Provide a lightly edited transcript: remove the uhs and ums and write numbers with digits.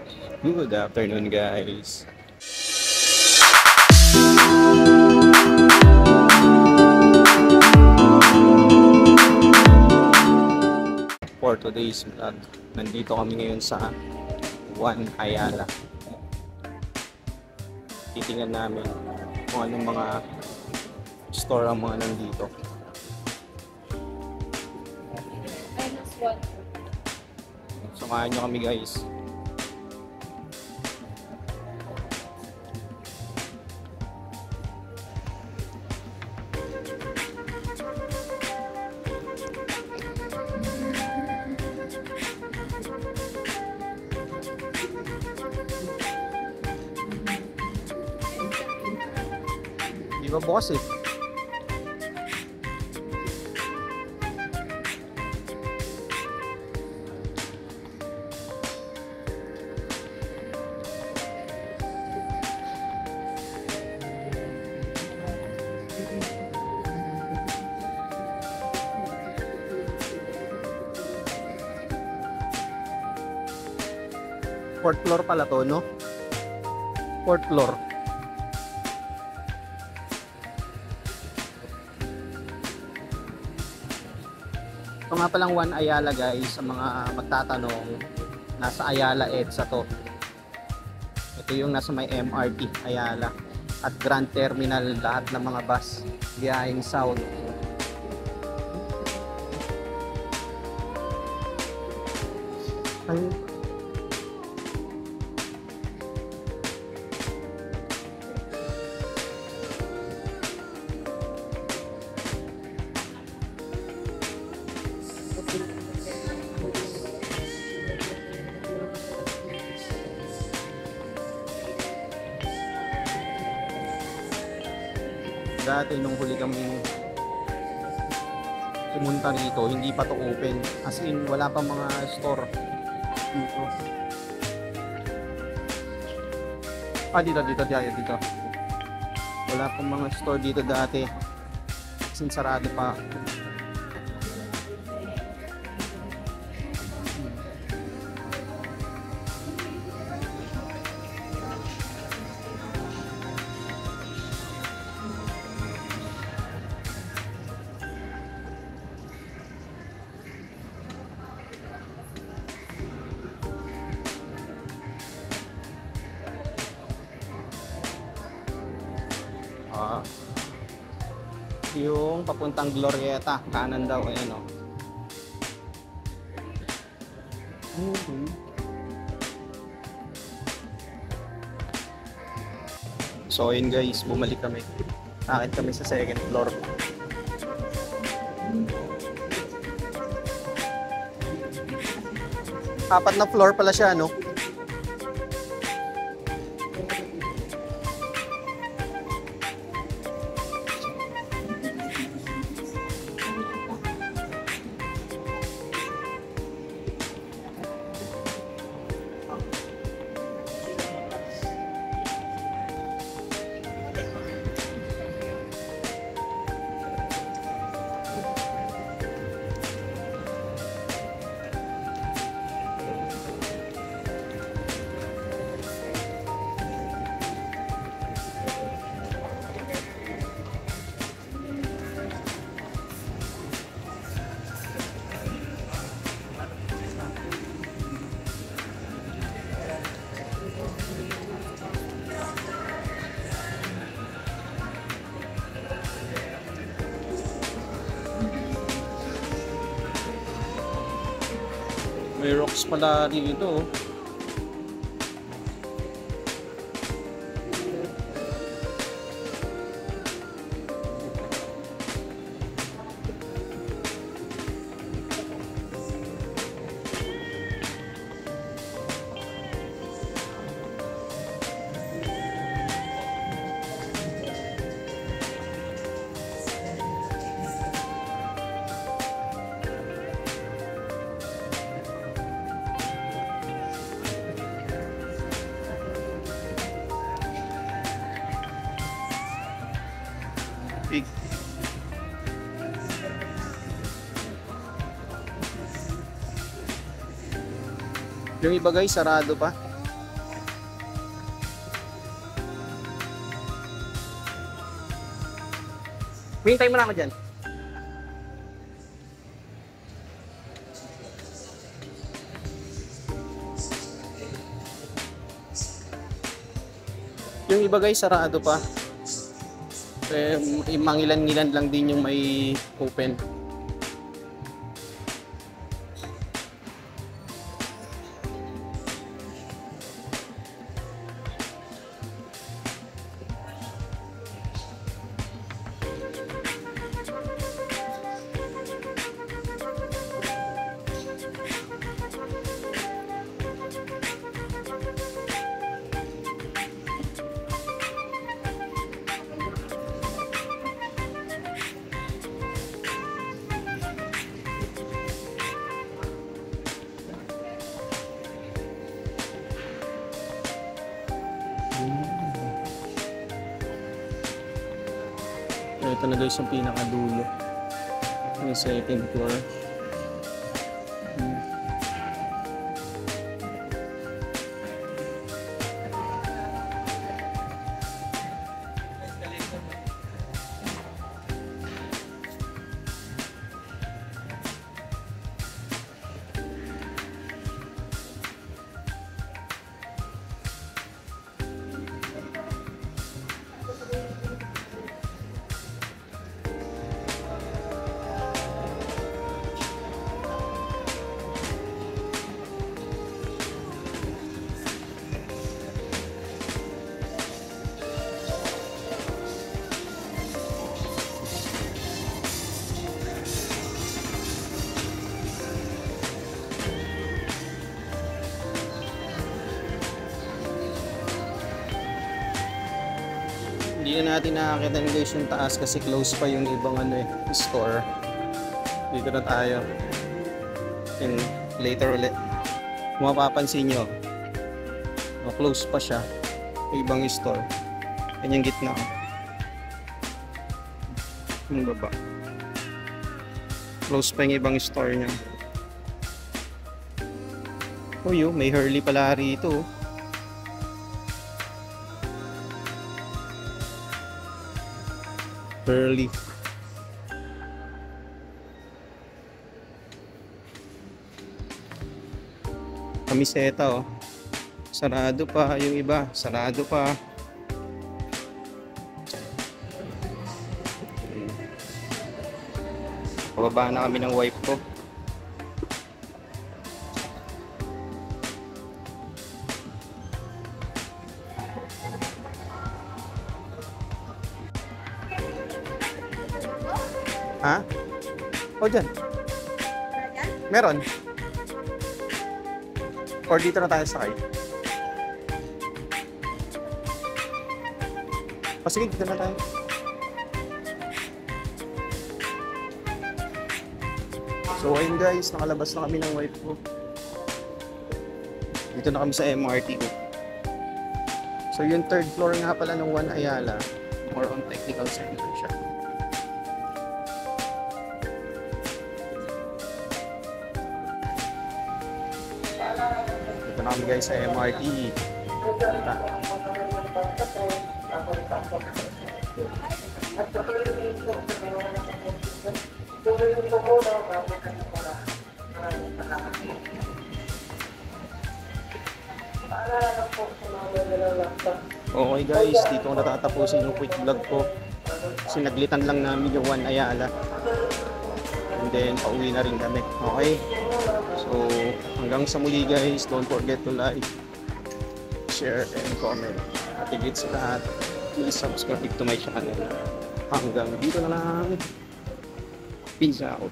Good afternoon, guys. For today's vlog, nandito kami ngayon sa One Ayala. Titingnan namin kung anong mga store ang mga nandito. Samahan nyo kami, guys. Di ba bukas eh? Fourth floor pala to, no? Fourth floor. Ito nga palang One Ayala, guys, sa mga magtatanong, nasa Ayala EDSA to. Ito yung nasa may MRT Ayala at Grand Terminal, lahat ng mga bus biyaheng south. Ay. Dati nung huli kami pumunta rito, hindi pa to open. As in, wala pa mga store dito. Dito. Wala pa mga store dito dati. As in, sarado pa. Yung papuntang Glorieta, kanan daw, ayan o. So ayun, guys, bumalik kami. Akit kami sa second floor. Apat na floor pala siya, no? May rocks pala dito. Big. Yung iba, guys, sarado pa. Hintay mo na ako dyan. Yung iba guys, sarado pa. Mangilan-ngilan lang din yung may open. Ito na guys yung pinakadulo. Yung second floor. Hindi na natin nakakita guys yung taas kasi close pa yung ibang store. Dito na tayo. And later ulit. Kung mapapansin nyo, close pa siya yung ibang store. Yan yung gitna. Yung baba. Close pa yung ibang store niya. Oh yun, may Hurley pala rito. Hurley. Kamiseta oh. Sarado pa yung iba, sarado pa. Pababa na kami ng wife ko. Ha? O dyan. Meron. Or dito na tayo sakay. O sige, dito na tayo. So ayun guys, nakalabas na kami ng wife ko. Dito na kami sa MRT ko. So yung third floor nga pala ng One Ayala, more on technical center siya. Dito na kami guys sa MRT. Punta. Okay guys, dito ko natatapusin yung quick vlog ko. Sinaglitan lang namin yung One Ayala. And then, pauwi na rin kami. Okay? So, hanggang sa muli guys, don't forget to like, share, and comment. At higit sa lahat, please subscribe to my channel. Hanggang dito na lang. Peace out.